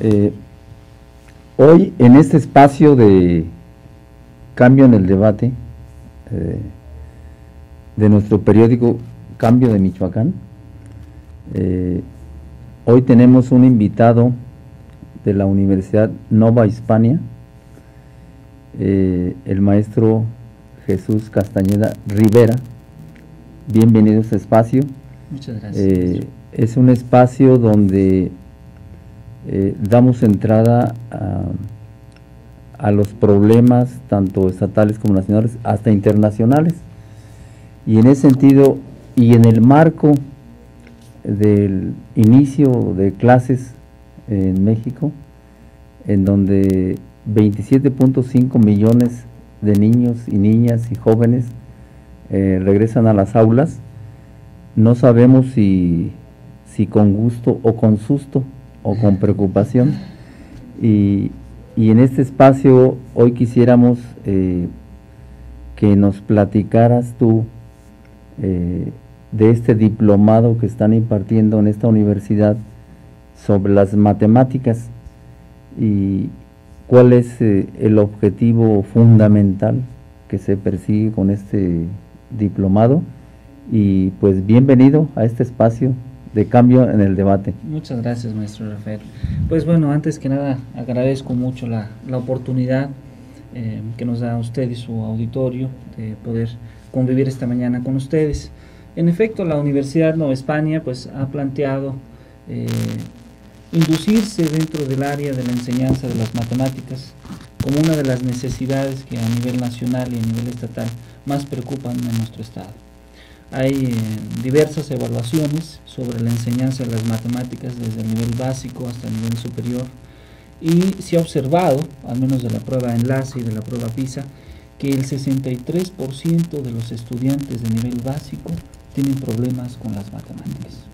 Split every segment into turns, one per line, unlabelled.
Eh, Hoy en este espacio de Cambio en el Debate de nuestro periódico Cambio de Michoacán, hoy tenemos un invitado de la Universidad Nova Hispania, el maestro Jesús Castañeda Rivera. Bienvenido a este espacio.
Muchas gracias.
Es un espacio donde damos entrada a los problemas tanto estatales como nacionales, hasta internacionales, y en ese sentido y en el marco del inicio de clases en México, en donde 27.5 millones de niños y niñas y jóvenes regresan a las aulas, no sabemos si con gusto o con susto o con preocupación, y en este espacio hoy quisiéramos que nos platicaras tú de este diplomado que están impartiendo en esta universidad sobre las matemáticas y cuál es el objetivo fundamental que se persigue con este diplomado. Y pues bienvenido a este espacio de Cambio en el Debate.
Muchas gracias, maestro Rafael. Pues bueno, antes que nada agradezco mucho la oportunidad que nos da usted y su auditorio de poder convivir esta mañana con ustedes. En efecto, la Universidad Nueva Hispania pues ha planteado inducirse dentro del área de la enseñanza de las matemáticas como una de las necesidades que a nivel nacional y a nivel estatal más preocupan en nuestro estado. Hay diversas evaluaciones sobre la enseñanza de las matemáticas desde el nivel básico hasta el nivel superior, y se ha observado, al menos de la prueba enlace y de la prueba PISA, que el 63% de los estudiantes de nivel básico tienen problemas con las matemáticas.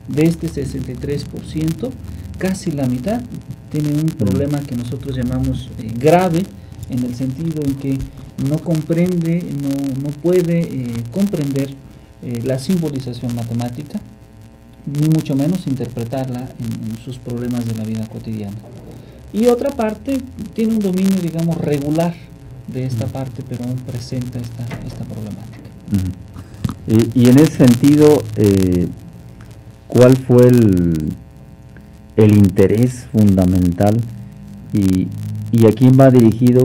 De este 63%, casi la mitad tiene un problema que nosotros llamamos grave, en el sentido en que no comprende, no puede comprender la simbolización matemática, ni mucho menos interpretarla en sus problemas de la vida cotidiana. Y otra parte tiene un dominio, digamos, regular de esta parte, pero aún presenta esta problemática.
Y en ese sentido, ¿cuál fue el interés fundamental y a quién va dirigido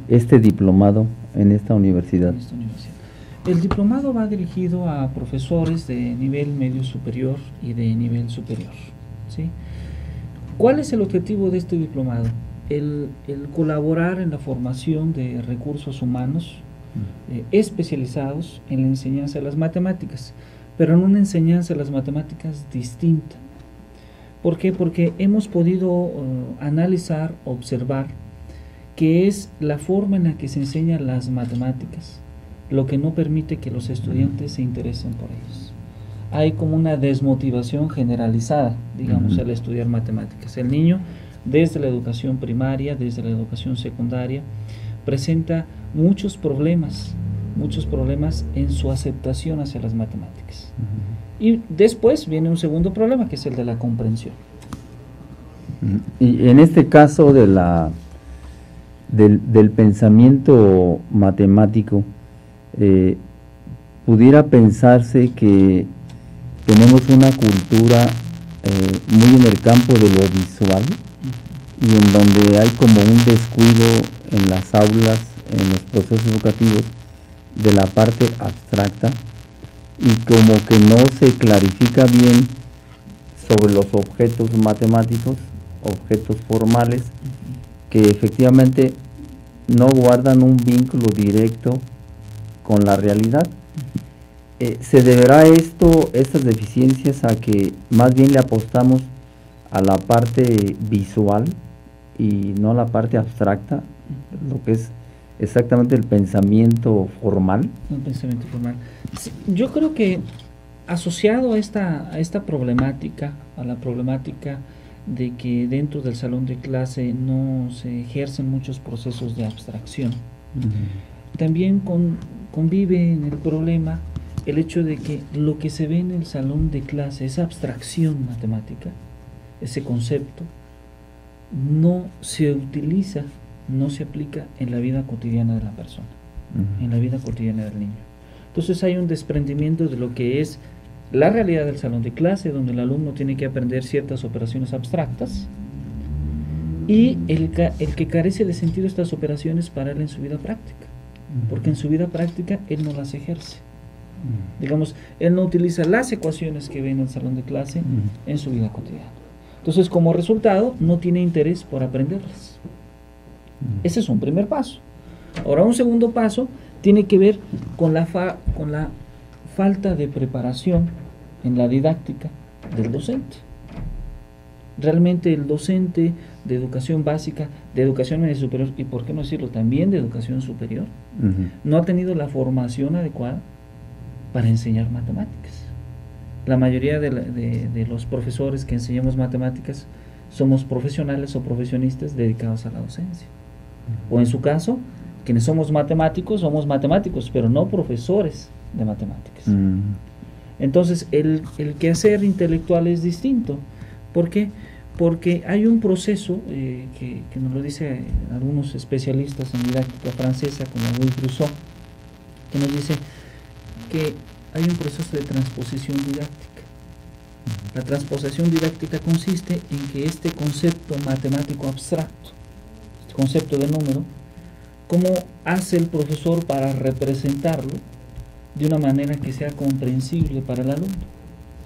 este diplomado en esta universidad?
El diplomado va dirigido a profesores de nivel medio superior y de nivel superior, ¿sí? ¿Cuál es el objetivo de este diplomado? El colaborar en la formación de recursos humanos especializados en la enseñanza de las matemáticas, pero en una enseñanza de las matemáticas distinta. ¿Por qué? Porque hemos podido analizar, observar que es la forma en la que se enseñan las matemáticas lo que no permite que los estudiantes se interesen por ellos. Hay como una desmotivación generalizada, digamos, al estudiar matemáticas. El niño, desde la educación primaria, desde la educación secundaria, presenta muchos problemas en su aceptación hacia las matemáticas. Y después viene un segundo problema, que es el de la comprensión.
Y en este caso del pensamiento matemático, pudiera pensarse que tenemos una cultura muy en el campo de lo visual, y en donde hay como un descuido en las aulas, en los procesos educativos, de la parte abstracta, y como que no se clarifica bien sobre los objetos matemáticos, objetos formales, que efectivamente no guardan un vínculo directo con la realidad. ¿Se deberá estas deficiencias a que más bien le apostamos a la parte visual y no a la parte abstracta, lo que es exactamente el pensamiento formal?
El pensamiento formal. Sí, yo creo que asociado a esta problemática, a la problemática de que dentro del salón de clase no se ejercen muchos procesos de abstracción, también convive en el problema el hecho de que lo que se ve en el salón de clase, esa abstracción matemática, ese concepto, no se utiliza, no se aplica en la vida cotidiana de la persona, en la vida cotidiana del niño. Entonces hay un desprendimiento de lo que es la realidad del salón de clase, donde el alumno tiene que aprender ciertas operaciones abstractas, y el que carece de sentido estas operaciones para él en su vida práctica, porque en su vida práctica él no las ejerce. Digamos, él no utiliza las ecuaciones que ve en el salón de clase en su vida cotidiana. Entonces, como resultado, no tiene interés por aprenderlas. Ese es un primer paso. Ahora, un segundo paso tiene que ver con la falta de preparación en la didáctica del docente. Realmente el docente de educación básica, de educación media superior, y por qué no decirlo también de educación superior, no ha tenido la formación adecuada para enseñar matemáticas. La mayoría de los profesores que enseñamos matemáticas somos profesionales o profesionistas dedicados a la docencia. O en su caso, quienes somos matemáticos, pero no profesores de matemáticas. Entonces, el quehacer intelectual es distinto. ¿Por qué? Porque hay un proceso que nos lo dicen algunos especialistas en didáctica francesa, como Louis Brusseau, que nos dice que hay un proceso de transposición didáctica. La transposición didáctica consiste en que este concepto matemático abstracto, este concepto de número, ¿cómo hace el profesor para representarlo de una manera que sea comprensible para el alumno?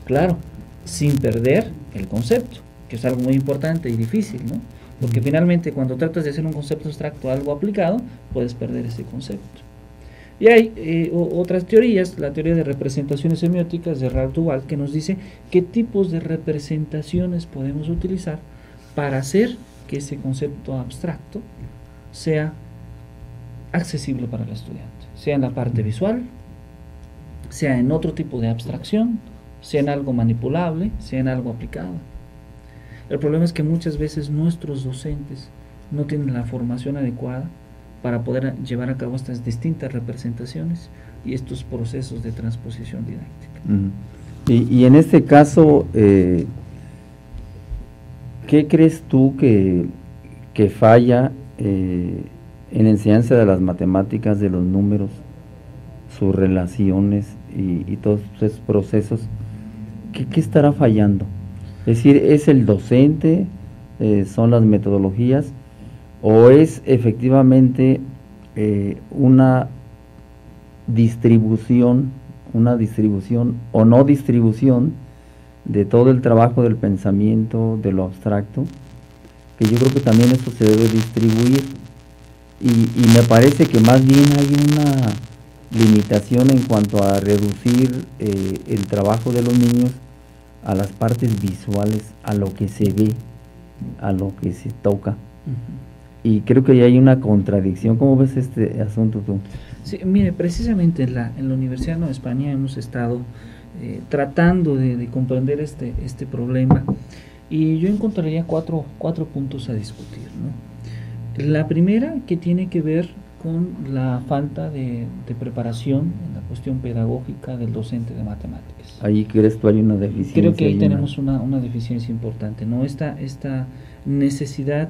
Claro, sin perder el concepto, que es algo muy importante y difícil, ¿no? Porque finalmente cuando tratas de hacer un concepto abstracto a algo aplicado, puedes perder ese concepto. Y hay otras teorías, la teoría de representaciones semióticas de Ralph Duval, que nos dice qué tipos de representaciones podemos utilizar para hacer que ese concepto abstracto sea accesible para el estudiante, sea en la parte visual, sea en otro tipo de abstracción, sea en algo manipulable, sea en algo aplicado. El problema es que muchas veces nuestros docentes no tienen la formación adecuada para poder llevar a cabo estas distintas representaciones y estos procesos de transposición didáctica.
Y en este caso, ¿qué crees tú que falla en la enseñanza de las matemáticas, de los números, sus relaciones y todos esos procesos? ¿Qué estará fallando? Es decir, ¿es el docente, son las metodologías, o es efectivamente una distribución o no distribución de todo el trabajo del pensamiento, de lo abstracto? Que yo creo que también eso se debe distribuir, y me parece que más bien hay una limitación en cuanto a reducir el trabajo de los niños a las partes visuales, a lo que se ve, a lo que se toca. Y creo que ahí hay una contradicción. ¿Cómo ves este asunto tú?
Sí, mire, precisamente en la Universidad de Nueva España hemos estado tratando de comprender este problema, y yo encontraría cuatro puntos a discutir, ¿no? La primera, que tiene que ver con la falta de preparación en la cuestión pedagógica del docente de matemáticas.
Ahí crees tú hay una deficiencia.
Creo que ahí tenemos una deficiencia importante, ¿no? Esta necesidad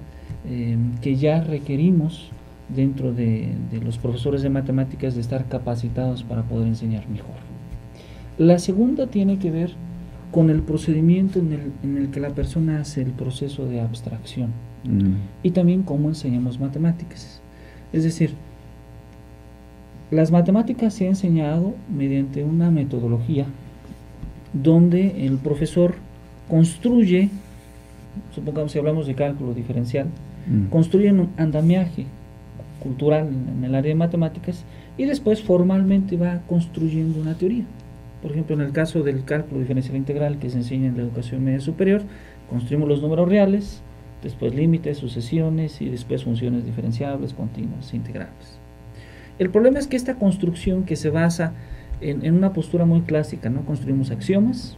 que ya requerimos dentro de los profesores de matemáticas de estar capacitados para poder enseñar mejor. La segunda tiene que ver con el procedimiento en el que la persona hace el proceso de abstracción, y también cómo enseñamos matemáticas. Es decir, las matemáticas se ha enseñado mediante una metodología donde el profesor construye, supongamos si hablamos de cálculo diferencial, construye un andamiaje cultural en el área de matemáticas, y después formalmente va construyendo una teoría. Por ejemplo, en el caso del cálculo diferencial integral que se enseña en la educación media superior, construimos los números reales, después límites, sucesiones, y después funciones diferenciables, continuas, integrables. El problema es que esta construcción, que se basa en una postura muy clásica, ¿no? Construimos axiomas,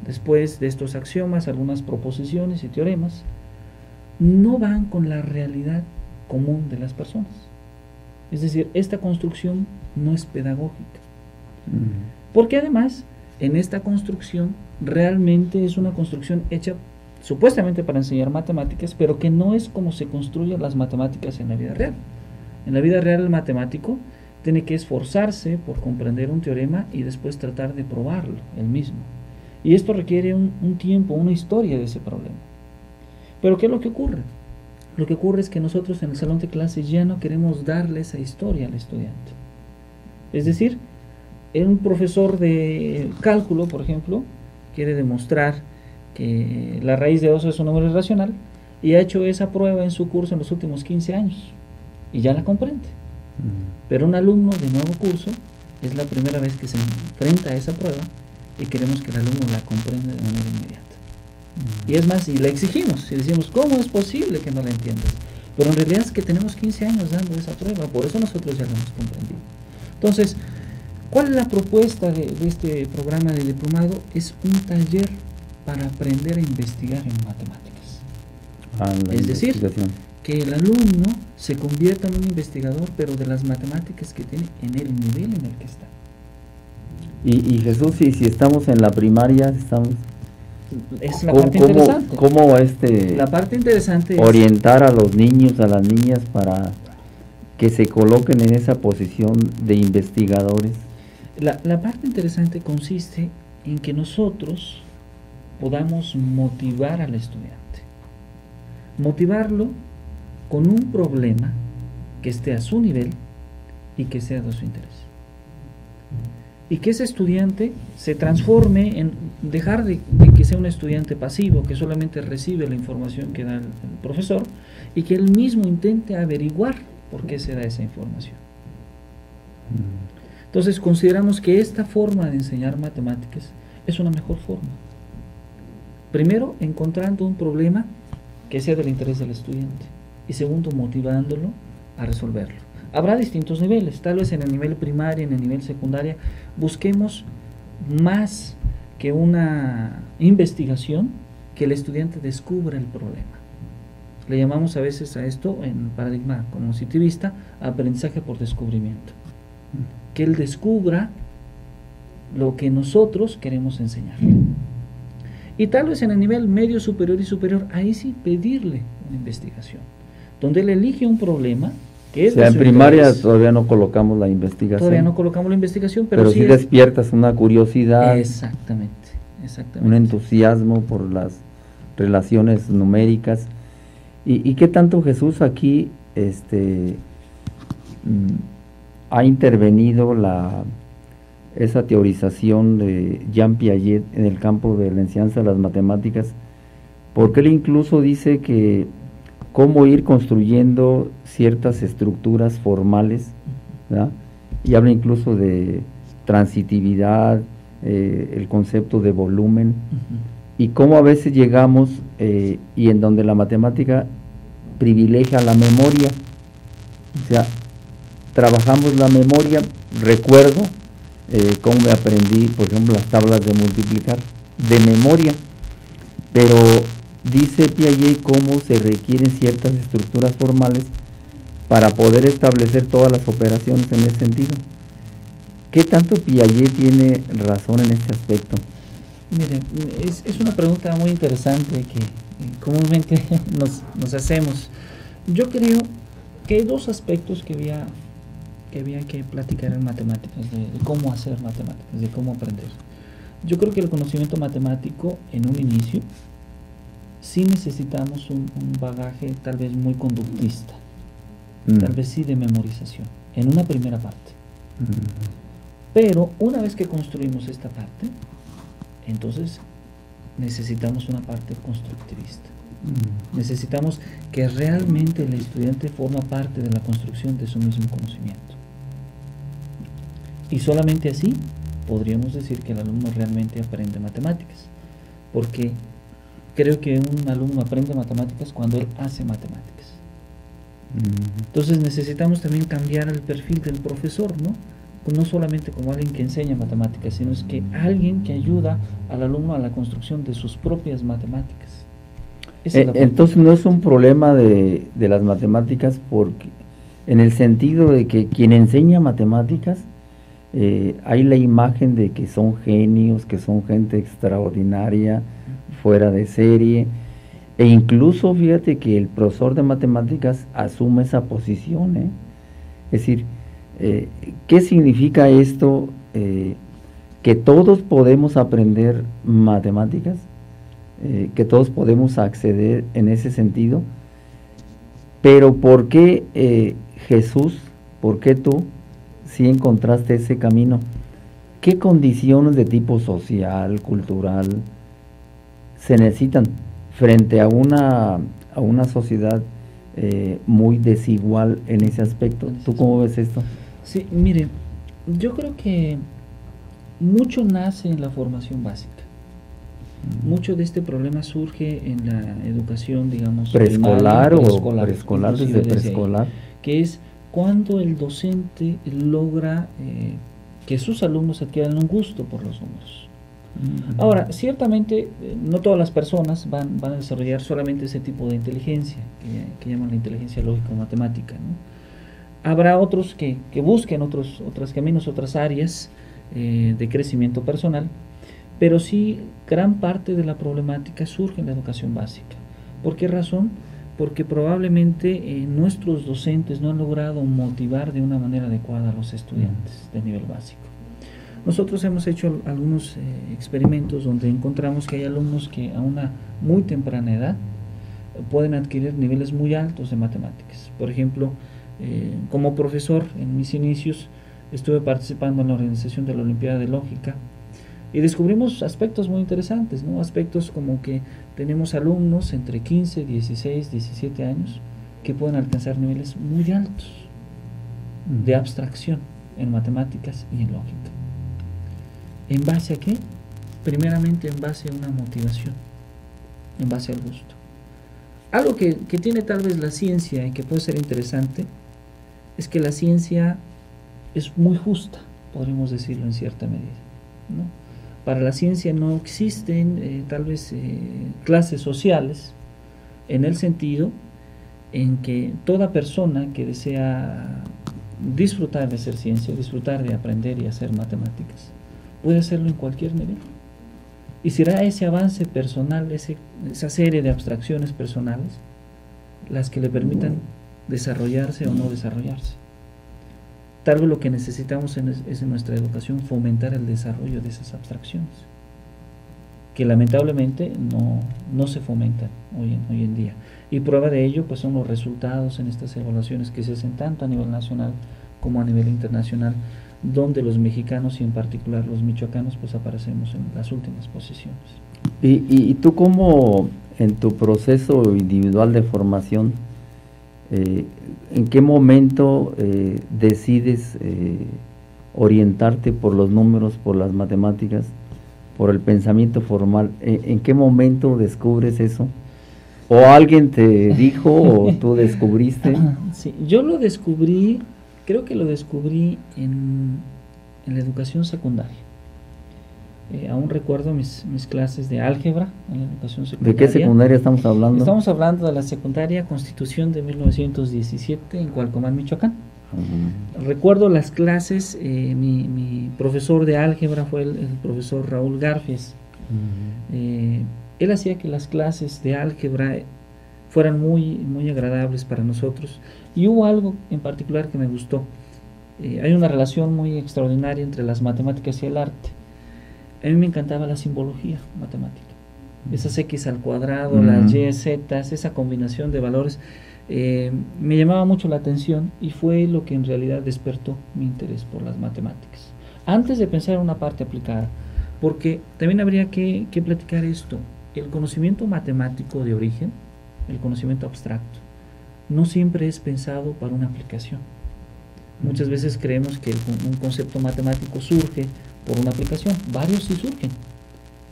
después de estos axiomas algunas proposiciones y teoremas, no van con la realidad común de las personas. Es decir, esta construcción no es pedagógica, porque además en esta construcción realmente es una construcción hecha supuestamente para enseñar matemáticas, pero que no es como se construyen las matemáticas en la vida real. En la vida real el matemático tiene que esforzarse por comprender un teorema y después tratar de probarlo él mismo. Y esto requiere un tiempo, una historia de ese problema. Pero ¿qué es lo que ocurre? Lo que ocurre es que nosotros en el salón de clases ya no queremos darle esa historia al estudiante. Es decir, un profesor de cálculo, por ejemplo, quiere demostrar que la raíz de 2 es un número irracional y ha hecho esa prueba en su curso en los últimos 15 años y ya la comprende. Pero un alumno de nuevo curso es la primera vez que se enfrenta a esa prueba y queremos que el alumno la comprenda de manera inmediata. Y es más, y le exigimos, y decimos, ¿cómo es posible que no la entiendas? Pero en realidad es que tenemos 15 años dando esa prueba, por eso nosotros ya la hemos comprendido. Entonces, ¿cuál es la propuesta de este programa de diplomado? Es un taller para aprender a investigar en matemáticas. Es decir, que el alumno se convierta en un investigador, pero de las matemáticas que tiene en el nivel en el que está.
Y Jesús, si estamos en la primaria, estamos...
Es la parte interesante.
¿Cómo
la parte interesante
orientar a los niños, a las niñas, para que se coloquen en esa posición de investigadores?
La parte interesante consiste en que nosotros podamos motivar al estudiante. Motivarlo con un problema que esté a su nivel y que sea de su interés. Y que ese estudiante se transforme en dejar de que sea un estudiante pasivo, que solamente recibe la información que da el profesor, y que él mismo intente averiguar por qué se da esa información. Entonces consideramos que esta forma de enseñar matemáticas es una mejor forma. Primero, encontrando un problema que sea del interés del estudiante, y segundo, motivándolo a resolverlo. Habrá distintos niveles, tal vez en el nivel primario, en el nivel secundaria, busquemos más que una investigación, que el estudiante descubra el problema. Le llamamos a veces a esto, en el paradigma cognitivista, aprendizaje por descubrimiento. Que él descubra lo que nosotros queremos enseñarle. Y tal vez en el nivel medio, superior y superior, ahí sí pedirle una investigación, donde él elige un problema.
O sea, en primaria todavía no colocamos la investigación.
Todavía no colocamos la investigación, pero
sí despiertas una curiosidad.
Exactamente.
Un entusiasmo por las relaciones numéricas. ¿Y qué tanto Jesús aquí ha intervenido esa teorización de Jean Piaget en el campo de la enseñanza de las matemáticas? Porque él incluso dice que cómo ir construyendo ciertas estructuras formales, ¿verdad? Y habla incluso de transitividad, el concepto de volumen, y cómo a veces llegamos y en donde la matemática privilegia la memoria, o sea, trabajamos la memoria. Recuerdo cómo me aprendí, por ejemplo, las tablas de multiplicar de memoria, pero dice Piaget cómo se requieren ciertas estructuras formales para poder establecer todas las operaciones en ese sentido. ¿Qué tanto Piaget tiene razón en este aspecto?
Mire, es una pregunta muy interesante que comúnmente nos hacemos. Yo creo que hay dos aspectos que había que platicar en matemáticas, de cómo hacer matemáticas, de cómo aprender. Yo creo que el conocimiento matemático en un inicio sí necesitamos un bagaje tal vez muy conductista, tal vez sí de memorización, en una primera parte. Pero una vez que construimos esta parte, entonces necesitamos una parte constructivista. Necesitamos que realmente el estudiante forma parte de la construcción de su mismo conocimiento. Y solamente así podríamos decir que el alumno realmente aprende matemáticas, porque creo que un alumno aprende matemáticas cuando él hace matemáticas. Entonces necesitamos también cambiar el perfil del profesor, ¿no? No solamente como alguien que enseña matemáticas, sino es que alguien que ayuda al alumno a la construcción de sus propias matemáticas.
Entonces no es un problema de las matemáticas, porque en el sentido de que quien enseña matemáticas hay la imagen de que son genios, que son gente extraordinaria, fuera de serie, E incluso fíjate que el profesor de matemáticas asume esa posición, ¿eh? Es decir, ¿qué significa esto? Que todos podemos aprender matemáticas, que todos podemos acceder en ese sentido, pero ¿por qué Jesús, por qué tú sí encontraste ese camino? ¿Qué condiciones de tipo social, cultural se necesitan frente a una sociedad muy desigual en ese aspecto? ¿Tú cómo ves esto?
Sí, mire, yo creo que mucho nace en la formación básica. Mucho de este problema surge en la educación, digamos,
preescolar
primaria,
o preescolar, desde preescolar,
que es cuando el docente logra que sus alumnos adquieran un gusto por los números. Ahora, ciertamente, no todas las personas van a desarrollar solamente ese tipo de inteligencia, que llaman la inteligencia lógico-matemática, ¿no? Habrá otros que busquen otros caminos, otras áreas de crecimiento personal, pero sí gran parte de la problemática surge en la educación básica. ¿Por qué razón? Porque probablemente nuestros docentes no han logrado motivar de una manera adecuada a los estudiantes de nivel básico. Nosotros hemos hecho algunos experimentos donde encontramos que hay alumnos que a una muy temprana edad pueden adquirir niveles muy altos de matemáticas. Por ejemplo, como profesor en mis inicios estuve participando en la organización de la Olimpiada de Lógica y descubrimos aspectos muy interesantes, ¿no? Aspectos como que tenemos alumnos entre 15, 16, 17 años que pueden alcanzar niveles muy altos de abstracción en matemáticas y en lógica. ¿En base a qué? Primeramente en base a una motivación, en base al gusto. Algo que tiene tal vez la ciencia y que puede ser interesante es que la ciencia es muy justa, podríamos decirlo en cierta medida, ¿no? Para la ciencia no existen tal vez clases sociales, en el sentido en que toda persona que desea disfrutar de hacer ciencia, disfrutar de aprender y hacer matemáticas, puede hacerlo en cualquier nivel. Y será ese avance personal, esa serie de abstracciones personales, las que le permitan desarrollarse o no desarrollarse. Tal vez lo que necesitamos es en nuestra educación fomentar el desarrollo de esas abstracciones, que lamentablemente no se fomentan hoy en día. Y prueba de ello pues son los resultados en estas evaluaciones que se hacen tanto a nivel nacional como a nivel internacional, donde los mexicanos y en particular los michoacanos pues aparecemos en las últimas posiciones.
¿Y tú cómo en tu proceso individual de formación, en qué momento decides orientarte por los números, por las matemáticas, por el pensamiento formal? ¿En qué momento descubres eso? ¿O alguien te dijo o tú descubriste?
Sí, yo lo descubrí, creo que lo descubrí en la educación secundaria. Aún recuerdo mis clases de álgebra en la educación secundaria.
¿De qué secundaria estamos hablando?
Estamos hablando de la secundaria Constitución de 1917 en Cualcomán, Michoacán. Recuerdo las clases, mi profesor de álgebra fue el profesor Raúl Garfias. Él hacía que las clases de álgebra fueran muy agradables para nosotros, y hubo algo en particular que me gustó. Hay una relación muy extraordinaria entre las matemáticas y el arte. A mí me encantaba la simbología matemática, esas x al cuadrado, las y, z, esa combinación de valores me llamaba mucho la atención, y fue lo que en realidad despertó mi interés por las matemáticas, antes de pensar en una parte aplicada, porque también habría que platicar esto. El conocimiento matemático de origen, el conocimiento abstracto, no siempre es pensado para una aplicación. Muchas veces creemos que un concepto matemático surge por una aplicación. Varios sí surgen,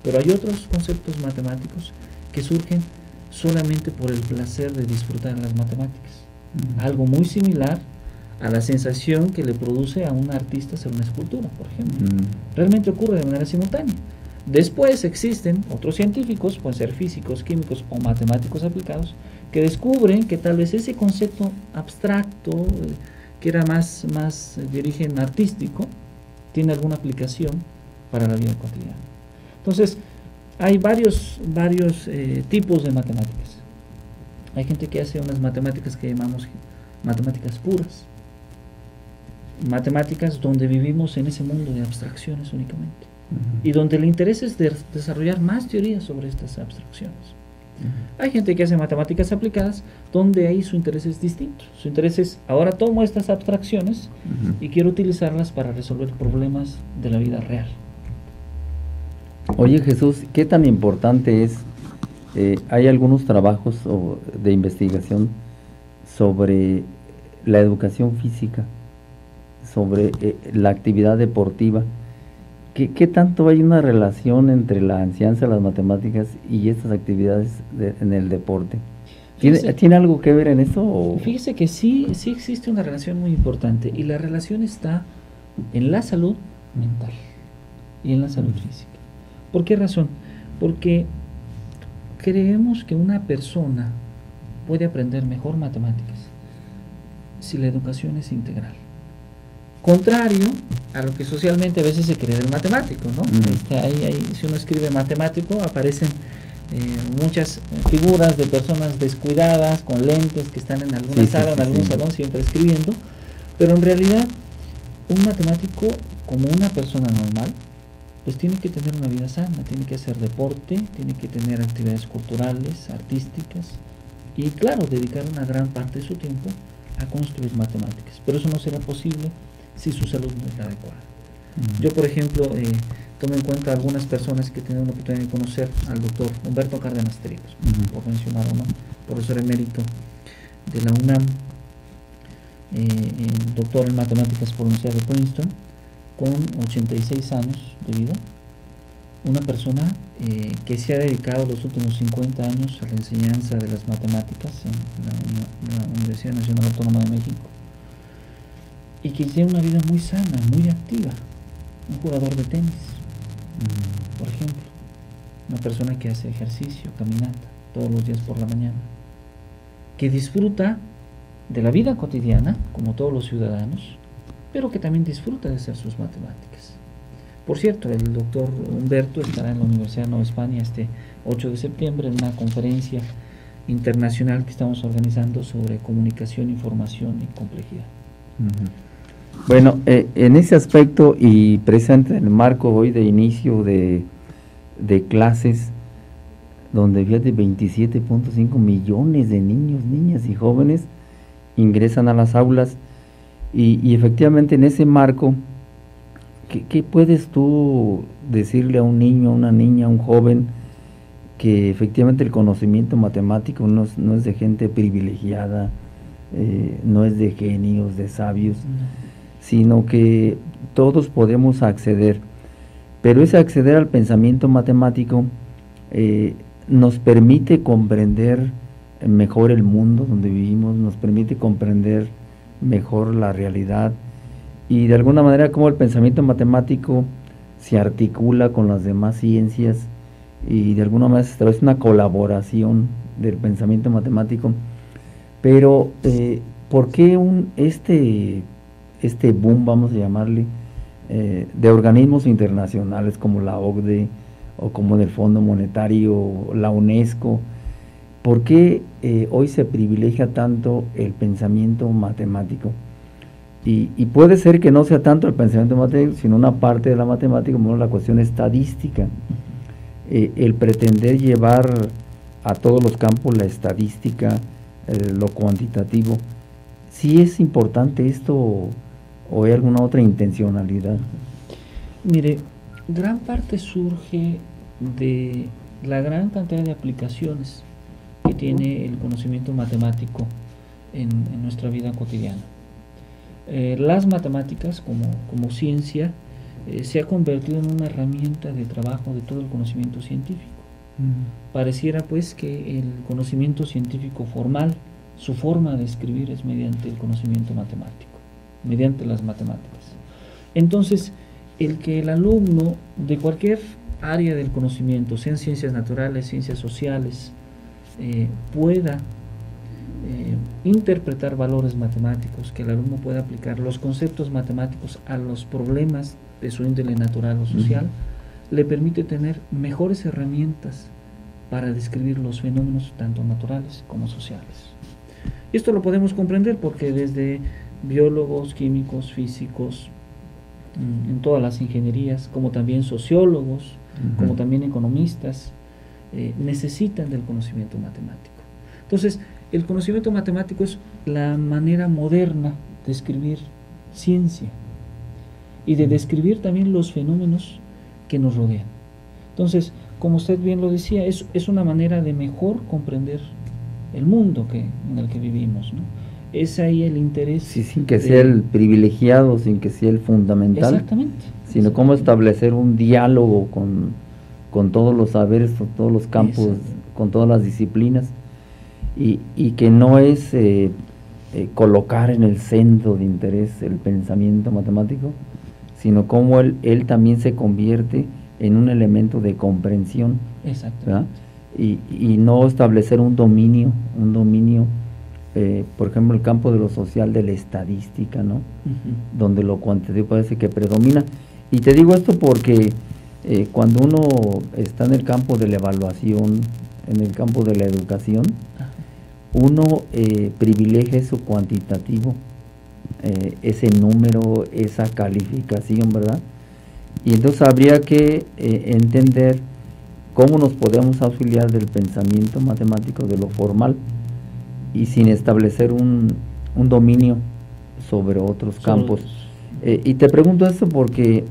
pero hay otros conceptos matemáticos que surgen solamente por el placer de disfrutar las matemáticas. Algo muy similar a la sensación que le produce a un artista hacer una escultura, por ejemplo. Realmente ocurre de manera simultánea. Después existen otros científicos, pueden ser físicos, químicos o matemáticos aplicados, que descubren que tal vez ese concepto abstracto, que era más de origen artístico, tiene alguna aplicación para la vida cotidiana. Entonces, hay varios tipos de matemáticas. Hay gente que hace unas matemáticas que llamamos matemáticas puras, matemáticas donde vivimos en ese mundo de abstracciones únicamente, y donde el interés es desarrollar más teorías sobre estas abstracciones. Hay gente que hace matemáticas aplicadas donde ahí su interés es distinto. Su interés es, ahora tomo estas abstracciones y quiero utilizarlas para resolver problemas de la vida real.
Oye, Jesús, ¿qué tan importante es? Hay algunos trabajos de investigación sobre la educación física, sobre la actividad deportiva. ¿Qué tanto hay una relación entre la enseñanza de las matemáticas y estas actividades en el deporte? ¿Tiene algo que ver en eso? ¿O?
Fíjese que sí existe una relación muy importante, y la relación está en la salud mental y en la salud física. ¿Por qué razón? Porque creemos que una persona puede aprender mejor matemáticas si la educación es integral. Contrario a lo que socialmente a veces se cree del matemático, ¿no? Si uno escribe matemático, aparecen muchas figuras de personas descuidadas, con lentes, que están en alguna sala o en algún salón siempre escribiendo, pero en realidad un matemático, como una persona normal, pues tiene que tener una vida sana, tiene que hacer deporte, tiene que tener actividades culturales, artísticas, y claro, dedicar una gran parte de su tiempo a construir matemáticas. Pero eso no será posible si su salud no es la adecuada. Yo, por ejemplo, tomo en cuenta algunas personas que tienen la oportunidad de conocer al doctor Humberto Cárdenas Trigos, por mencionar uno, profesor emérito de la UNAM, doctor en matemáticas por la Universidad de Princeton, con 86 años de vida, una persona que se ha dedicado los últimos 50 años a la enseñanza de las matemáticas en la Universidad Nacional Autónoma de México, y que tiene una vida muy sana, muy activa, un jugador de tenis, por ejemplo, una persona que hace ejercicio, caminata todos los días por la mañana, que disfruta de la vida cotidiana como todos los ciudadanos, pero que también disfruta de hacer sus matemáticas. Por cierto, el doctor Humberto estará en la Universidad de Nueva España este 8 de septiembre en una conferencia internacional que estamos organizando sobre comunicación, información y complejidad.
Bueno, en ese aspecto, y precisamente en el marco hoy de inicio de clases, donde fíjate, 27.5 millones de niños, niñas y jóvenes ingresan a las aulas, y efectivamente en ese marco, ¿qué puedes tú decirle a un niño, a una niña, a un joven, que efectivamente el conocimiento matemático no es de gente privilegiada, no es de genios, de sabios, sino que todos podemos acceder, pero ese acceder al pensamiento matemático nos permite comprender mejor el mundo donde vivimos, nos permite comprender mejor la realidad, y de alguna manera cómo el pensamiento matemático se articula con las demás ciencias, y de alguna manera se establece una colaboración del pensamiento matemático. Pero ¿por qué este boom, vamos a llamarle, de organismos internacionales como la OCDE o como el Fondo Monetario, la UNESCO? ¿Por qué hoy se privilegia tanto el pensamiento matemático? Y puede ser que no sea tanto el pensamiento matemático, sino una parte de la matemática, como la cuestión estadística. El pretender llevar a todos los campos la estadística, lo cuantitativo. ¿Sí es importante esto o hay alguna otra intencionalidad?
Mire, gran parte surge de la gran cantidad de aplicaciones que tiene el conocimiento matemático en nuestra vida cotidiana. Las matemáticas como ciencia se ha convertido en una herramienta de trabajo de todo el conocimiento científico. Pareciera pues que el conocimiento científico formal, su forma de escribir es mediante el conocimiento matemático, mediante las matemáticas. Entonces, el que el alumno de cualquier área del conocimiento, sean ciencias naturales, ciencias sociales, pueda interpretar valores matemáticos, que el alumno pueda aplicar los conceptos matemáticos a los problemas de su índole natural o social, le permite tener mejores herramientas para describir los fenómenos tanto naturales como sociales. Esto lo podemos comprender porque desde biólogos, químicos, físicos, en todas las ingenierías, como también sociólogos, como también economistas, necesitan del conocimiento matemático. Entonces, el conocimiento matemático es la manera moderna de escribir ciencia y de describir también los fenómenos que nos rodean. Entonces, como usted bien lo decía, es una manera de mejor comprender el mundo en el que vivimos, ¿no? Es ahí el interés.
Sí, sin que sea el privilegiado, sin que sea el fundamental.
Exactamente.
Sino cómo establecer un diálogo con todos los saberes, con todos los campos, con todas las disciplinas, y que no es colocar en el centro de interés el pensamiento matemático, sino cómo él también se convierte en un elemento de comprensión.
Exactamente.
Y no establecer un dominio, por ejemplo, el campo de lo social, de la estadística, ¿no? Donde lo cuantitativo parece que predomina. Y te digo esto porque cuando uno está en el campo de la evaluación, en el campo de la educación, uno privilegia eso cuantitativo, ese número, esa calificación, ¿verdad? Y entonces habría que entender cómo nos podemos auxiliar del pensamiento matemático, de lo formal, y sin establecer un dominio sobre otros campos. Y te pregunto esto porque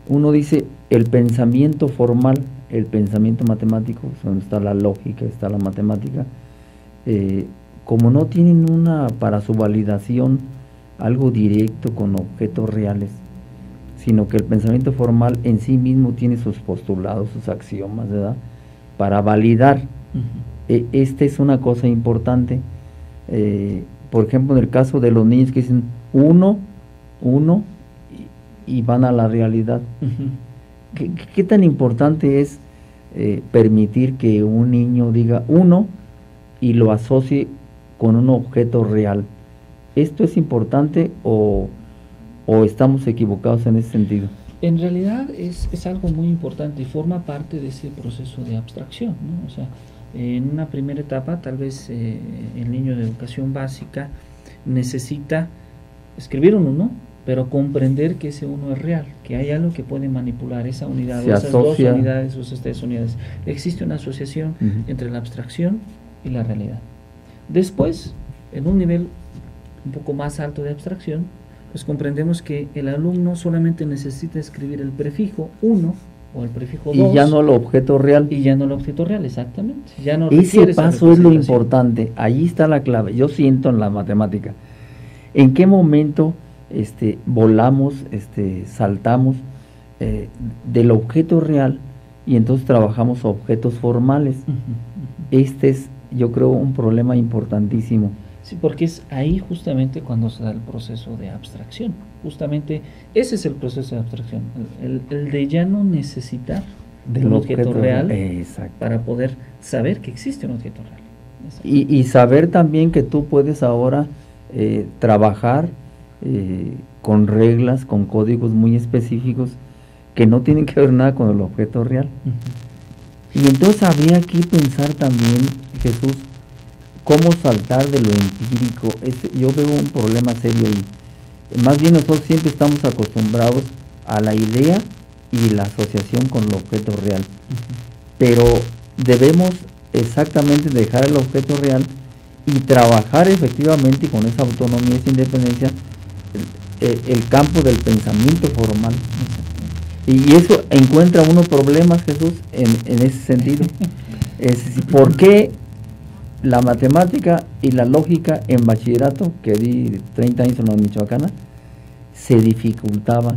uno dice, el pensamiento formal, el pensamiento matemático, donde está la lógica, está la matemática, como no tienen para su validación algo directo con objetos reales, sino que el pensamiento formal en sí mismo tiene sus postulados, sus axiomas, ¿verdad?, para validar. Esta es una cosa importante. Por ejemplo, en el caso de los niños que dicen uno, y van a la realidad. ¿Qué tan importante es permitir que un niño diga uno y lo asocie con un objeto real? ¿Esto es importante o estamos equivocados en ese sentido?
En realidad es algo muy importante y forma parte de ese proceso de abstracción, ¿no? O sea, en una primera etapa, tal vez el niño de educación básica necesita escribir un uno, pero comprender que ese uno es real, que hay algo que puede manipular esa unidad, o esas dos unidades, o esas tres unidades. Existe una asociación entre la abstracción y la realidad. Después, en un nivel un poco más alto de abstracción, pues comprendemos que el alumno solamente necesita escribir el prefijo 1 o el prefijo 2.
Y ya no el objeto real.
Y ya no el objeto real, exactamente. Ya no
ese paso es lo importante, ahí está la clave. Yo siento en la matemática, ¿en qué momento volamos, saltamos del objeto real y entonces trabajamos objetos formales? Este es, yo creo, un problema importantísimo.
Sí, porque es ahí justamente cuando se da el proceso de abstracción. Justamente ese es el proceso de abstracción, el de ya no necesitar de un objeto real para poder saber que existe un objeto real.
Y saber también que tú puedes ahora trabajar con reglas, con códigos muy específicos que no tienen que ver nada con el objeto real. Y entonces habría que pensar también, Jesús, cómo saltar de lo empírico. Yo veo un problema serio ahí. Más bien nosotros siempre estamos acostumbrados a la idea y la asociación con el objeto real. Pero debemos exactamente dejar el objeto real y trabajar efectivamente con esa autonomía, esa independencia, el campo del pensamiento formal. Y eso encuentra unos problemas, Jesús, en ese sentido. ¿Por qué la matemática y la lógica en bachillerato, que di 30 años en la Michoacana, se dificultaba?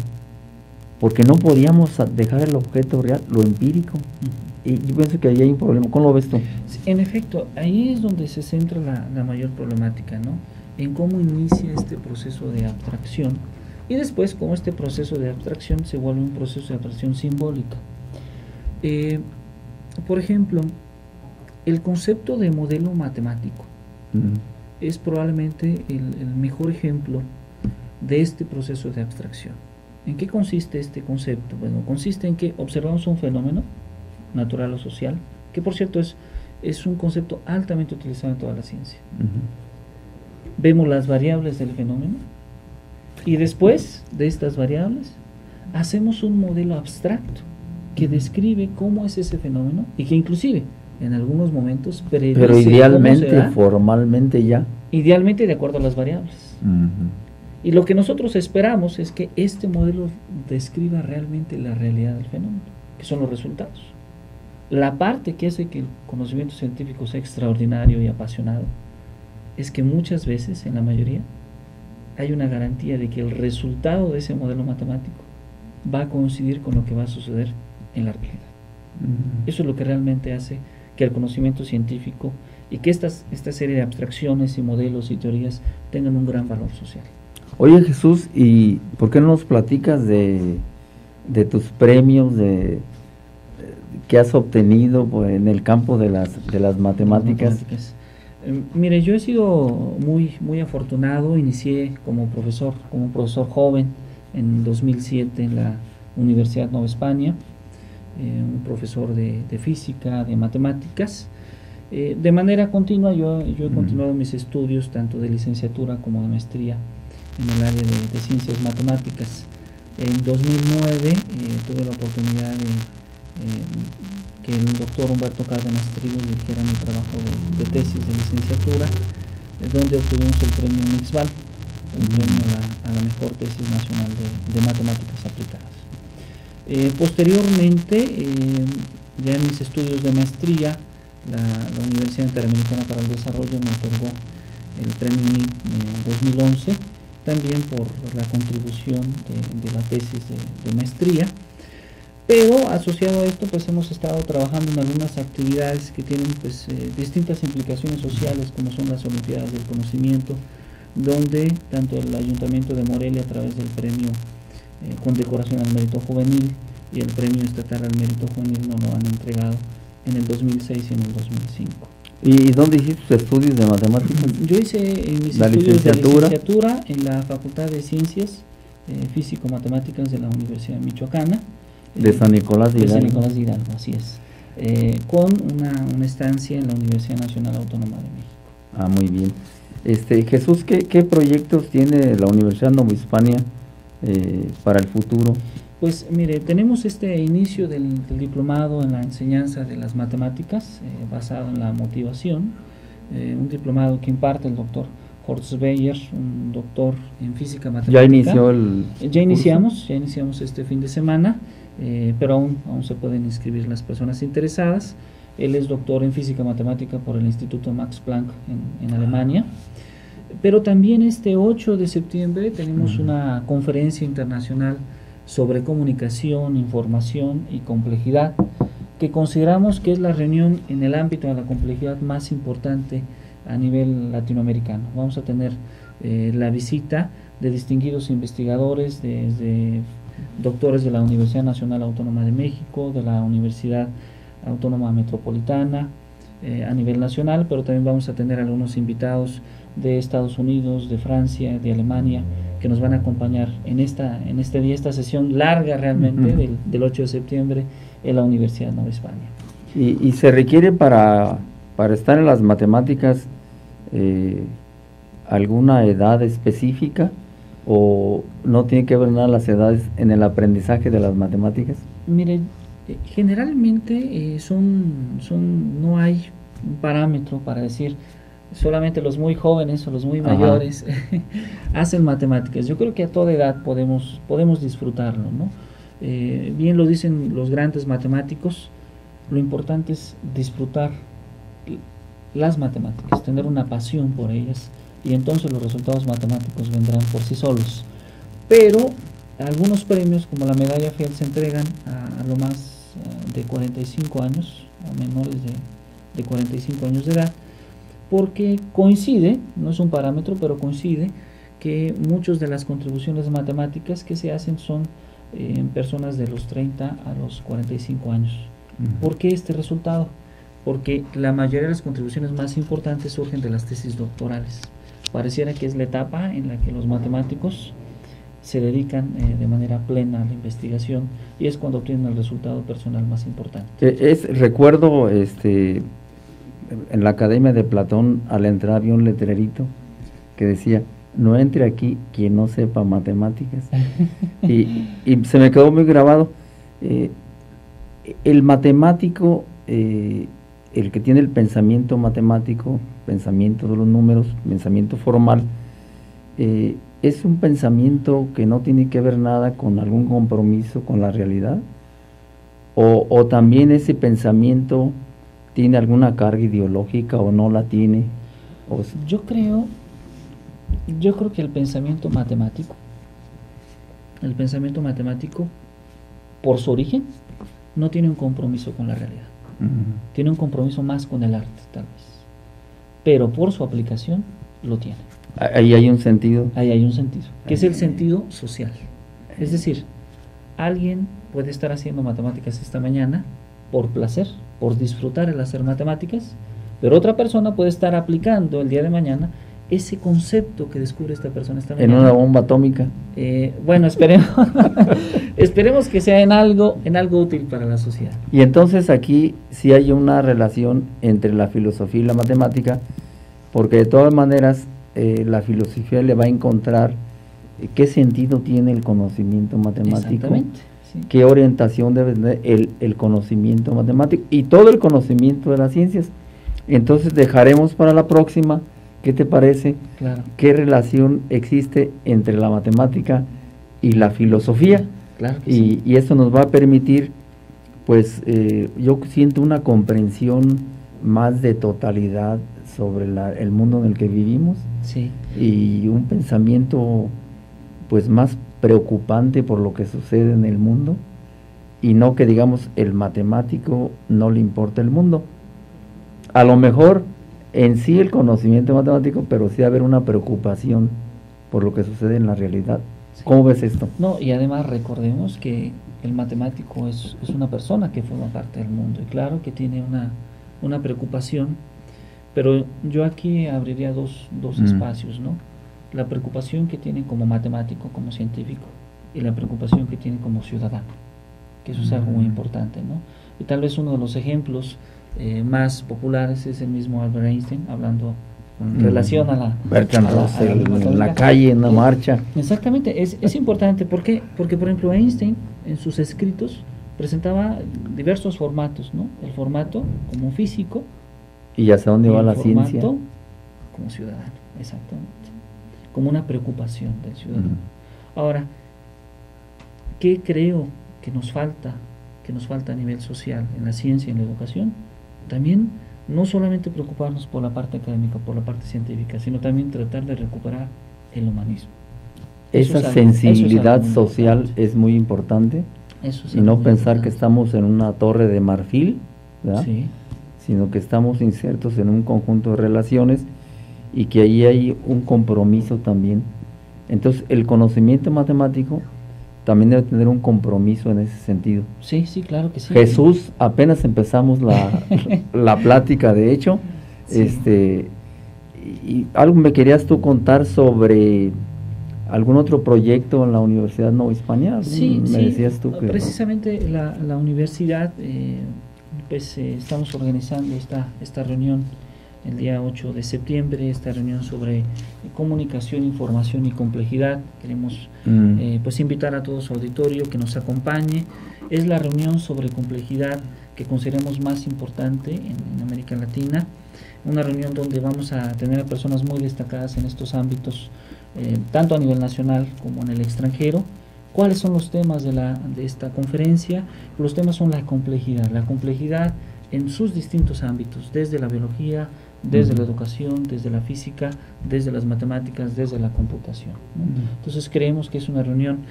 Porque no podíamos dejar el objeto real, lo empírico. Y yo pienso que ahí hay un problema. ¿Cómo lo ves tú?
En efecto, ahí es donde se centra la mayor problemática, ¿no? En cómo inicia este proceso de abstracción y después cómo este proceso de abstracción se vuelve un proceso de abstracción simbólica. Por ejemplo, el concepto de modelo matemático es probablemente el mejor ejemplo de este proceso de abstracción. ¿En qué consiste este concepto? Bueno, consiste en que observamos un fenómeno natural o social que por cierto es un concepto altamente utilizado en toda la ciencia. Vemos las variables del fenómeno y después de estas variables hacemos un modelo abstracto que describe cómo es ese fenómeno y que inclusive en algunos momentos predice
pero
cómo
idealmente,
será,
formalmente ya.
idealmente de acuerdo a las variables. Y lo que nosotros esperamos es que este modelo describa realmente la realidad del fenómeno, que son los resultados. La parte que hace que el conocimiento científico sea extraordinario y apasionado es que muchas veces, en la mayoría, hay una garantía de que el resultado de ese modelo matemático va a coincidir con lo que va a suceder en la realidad. Eso es lo que realmente hace que el conocimiento científico y que esta serie de abstracciones y modelos y teorías tengan un gran valor social.
Oye, Jesús, ¿y por qué no nos platicas de tus premios que has obtenido en el campo de las matemáticas?
Mire, yo he sido muy afortunado. Inicié como un profesor joven en 2007 en la Universidad Nueva España, un profesor de física, de matemáticas. De manera continua yo he continuado mis estudios tanto de licenciatura como de maestría en el área de ciencias matemáticas. En 2009 tuve la oportunidad de que el doctor Humberto Cárdenas Tribus dirigiera mi trabajo de tesis de licenciatura, donde obtuvimos el premio Mixval, el premio a la mejor tesis nacional de matemáticas aplicadas. Posteriormente, ya en mis estudios de maestría, la Universidad Interamericana para el Desarrollo me otorgó el premio MIT 2011, también por la contribución de la tesis de maestría. Pero asociado a esto, pues hemos estado trabajando en algunas actividades que tienen pues distintas implicaciones sociales, como son las Olimpiadas del Conocimiento, donde tanto el Ayuntamiento de Morelia, a través del premio Condecoración al Mérito Juvenil y el premio estatal al Mérito Juvenil, nos lo han entregado en el 2006 y en el 2005.
¿Y dónde hiciste tus estudios de matemáticas?
Yo hice mis estudios de licenciatura en la Facultad de Ciencias Físico-Matemáticas de la Universidad Michoacana.
De San Nicolás de Hidalgo.
De San Nicolás de Hidalgo, así es. Con una estancia en la Universidad Nacional Autónoma de México.
Ah, muy bien. Jesús, ¿qué proyectos tiene la Universidad Nueva Hispania para el futuro?
Pues mire, tenemos este inicio del diplomado en la enseñanza de las matemáticas, basado en la motivación, un diplomado que imparte el doctor Horst Beyer, un doctor en física matemática.
¿Ya inició el
Ya iniciamos este fin de semana, pero aún se pueden inscribir las personas interesadas. Él es doctor en física matemática por el Instituto Max Planck en Alemania. Pero también este 8 de septiembre tenemos una conferencia internacional sobre comunicación, información y complejidad, que consideramos que es la reunión en el ámbito de la complejidad más importante a nivel latinoamericano. Vamos a tener la visita de distinguidos investigadores, desde doctores de la Universidad Nacional Autónoma de México, de la Universidad Autónoma Metropolitana, a nivel nacional, pero también vamos a tener algunos invitados de Estados Unidos, de Francia, de Alemania, que nos van a acompañar en este día, esta sesión larga realmente del 8 de septiembre en la Universidad Nueva España.
¿Y se requiere para estar en las matemáticas alguna edad específica o no tiene que ver nada las edades en el aprendizaje de las matemáticas?
Mire, generalmente no hay un parámetro para decir solamente los muy jóvenes o los muy mayores hacen matemáticas. Yo creo que a toda edad podemos disfrutarlo, ¿no? Bien lo dicen los grandes matemáticos, lo importante es disfrutar las matemáticas, tener una pasión por ellas, y entonces los resultados matemáticos vendrán por sí solos. Pero algunos premios, como la medalla Fields, se entregan a lo más de 45 años, a menores de 45 años de edad, porque coincide, no es un parámetro, pero coincide que muchas de las contribuciones batemáticas que se hacen son en personas de los 30 a los 45 años. ¿Por qué este resultado? Porque la mayoría de las contribuciones más importantes surgen de las tesis doctorales. Pareciera que es la etapa en la que los matemáticos se dedican de manera plena a la investigación, y es cuando obtienen el resultado personal más importante.
Recuerdo en la Academia de Platón, al entrar había un letrerito que decía: no entre aquí quien no sepa matemáticas. y se me quedó muy grabado. El matemático, el que tiene el pensamiento matemático, pensamiento de los números, pensamiento formal, es un pensamiento que no tiene que ver nada con algún compromiso con la realidad, o también ese pensamiento tiene alguna carga ideológica o no la tiene.
Yo creo que el pensamiento matemático, por su origen, no tiene un compromiso con la realidad. Tiene un compromiso más con el arte, tal vez. Pero por su aplicación, lo tiene.
Ahí hay un sentido.
Ahí hay un sentido, que es el sentido social. Es decir, alguien puede estar haciendo matemáticas esta mañana por placer, por disfrutar el hacer matemáticas, pero otra persona puede estar aplicando el día de mañana ese concepto que descubre esta persona esta mañana.
En una bomba atómica.
Bueno, esperemos que sea en algo útil para la sociedad.
Y entonces aquí sí hay una relación entre la filosofía y la matemática, porque de todas maneras la filosofía le va a encontrar qué sentido tiene el conocimiento matemático, sí. Qué orientación debe tener el conocimiento matemático y todo el conocimiento de las ciencias. Entonces dejaremos para la próxima. ¿Qué te parece?
Claro.
¿Qué relación existe entre la matemática y la filosofía?
Claro que sí.
Y eso nos va a permitir, pues, yo siento una comprensión más de totalidad sobre el mundo en el que vivimos,
sí.
Y un pensamiento, pues, más preocupante por lo que sucede en el mundo, y no que digamos el matemático no le importa el mundo. A lo mejor en sí el conocimiento matemático, pero sí haber una preocupación por lo que sucede en la realidad. Sí. ¿Cómo ves esto?
No, y además recordemos que el matemático es una persona que forma parte del mundo, y claro que tiene una preocupación, pero yo aquí abriría dos espacios, ¿no? La preocupación que tiene como matemático, como científico, y la preocupación que tiene como ciudadano, que eso es algo muy importante, ¿no? Y tal vez uno de los ejemplos más populares es el mismo Albert Einstein, hablando en relación a la
Bertrand Russell en la calle, en la marcha.
Exactamente, es importante. ¿Por qué? Porque, por ejemplo, Einstein en sus escritos presentaba diversos formatos, ¿no? El formato como físico.
¿Y hacia dónde va la ciencia?
Como ciudadano, exactamente. Como una preocupación del ciudadano. Ahora, ¿qué creo que nos falta a nivel social, en la ciencia y en la educación? También no solamente preocuparnos por la parte académica, por la parte científica, sino también tratar de recuperar el humanismo.
Esa sensibilidad social es muy importante, y no pensar que estamos en una torre de marfil, ¿verdad?
Sí.
Sino que estamos insertos en un conjunto de relaciones y que ahí hay un compromiso también. Entonces el conocimiento matemático también debe tener un compromiso en ese sentido.
Sí, sí, claro que sí.
Jesús, apenas empezamos la plática, de hecho, sí. Y algo me querías tú contar sobre algún otro proyecto en la Universidad Nova Hispania.
Sí,
me decías tú que
precisamente la universidad, pues estamos organizando esta reunión el día 8 de septiembre, esta reunión sobre comunicación, información y complejidad. Queremos pues invitar a todo su auditorio que nos acompañe. Es la reunión sobre complejidad que consideramos más importante en América Latina, una reunión donde vamos a tener a personas muy destacadas en estos ámbitos, tanto a nivel nacional como en el extranjero. ¿Cuáles son los temas de esta conferencia? Los temas son la complejidad en sus distintos ámbitos, desde la biología, desde la educación, desde la física, desde las matemáticas, desde la computación, ¿no? Entonces creemos que es una reunión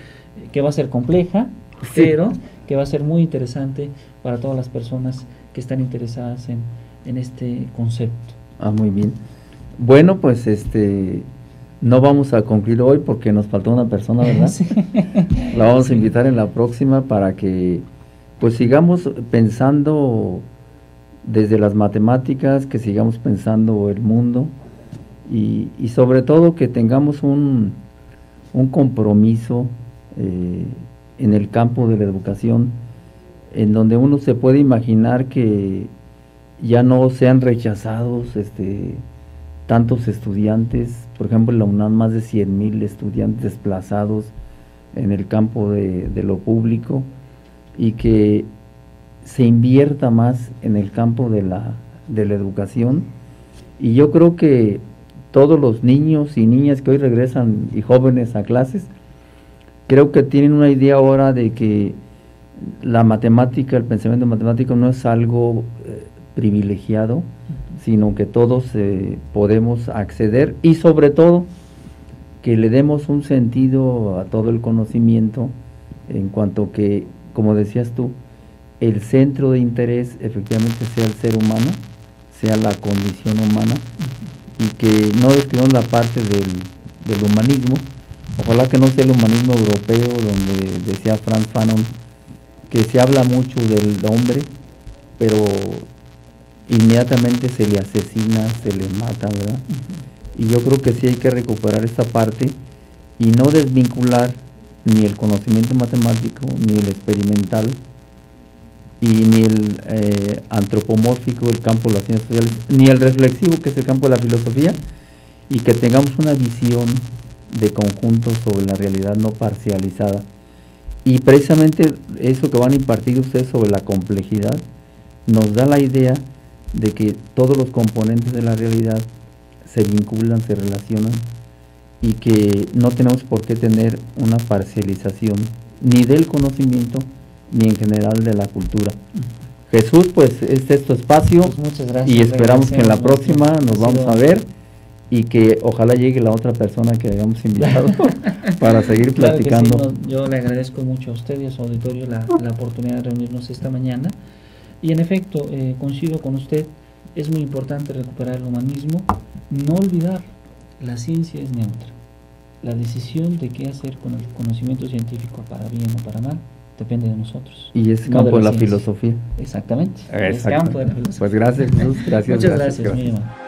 que va a ser compleja, pero que va a ser muy interesante para todas las personas que están interesadas en este concepto.
Muy bien. Bueno, pues no vamos a concluir hoy porque nos faltó una persona, ¿verdad? Sí. La vamos a invitar en la próxima para que pues sigamos pensando desde las matemáticas, que sigamos pensando el mundo y sobre todo que tengamos un compromiso en el campo de la educación, en donde uno se puede imaginar que ya no sean rechazados tantos estudiantes. Por ejemplo, en la UNAM más de 100,000 estudiantes desplazados en el campo de lo público, y que se invierta más en el campo de la educación. Y yo creo que todos los niños y niñas que hoy regresan y jóvenes a clases, creo que tienen una idea ahora de que la matemática, el pensamiento matemático no es algo privilegiado, sino que todos podemos acceder, y sobre todo que le demos un sentido a todo el conocimiento, en cuanto que, como decías tú, el centro de interés efectivamente sea el ser humano, sea la condición humana, y que no descuidemos la parte del humanismo. Ojalá que no sea el humanismo europeo, donde decía Frantz Fanon que se habla mucho del hombre, pero inmediatamente se le asesina, se le mata, ¿verdad? Y yo creo que sí hay que recuperar esta parte y no desvincular ni el conocimiento matemático, ni el experimental, y ni el antropomórfico, el campo de las ciencias sociales, ni el reflexivo, que es el campo de la filosofía, y que tengamos una visión de conjunto sobre la realidad, no parcializada. Y precisamente eso que van a impartir ustedes sobre la complejidad nos da la idea de que todos los componentes de la realidad se vinculan, se relacionan, y que no tenemos por qué tener una parcialización ni del conocimiento ni en general de la cultura. Jesús, pues este es tu espacio,
pues muchas gracias,
y esperamos que en la próxima nos vamos a ver, y que ojalá llegue la otra persona que hayamos invitado para seguir platicando.
Claro que sí, yo le agradezco mucho a usted y a su auditorio la oportunidad de reunirnos esta mañana, y en efecto coincido con usted, es muy importante recuperar el humanismo, no olvidar, la ciencia es neutra, la decisión de qué hacer con el conocimiento científico, para bien o para mal, depende de nosotros.
Y es campo de la filosofía.
Exactamente.
Es campo de la filosofía. Pues gracias, Jesús. Gracias.
Muchas gracias. Muy amable.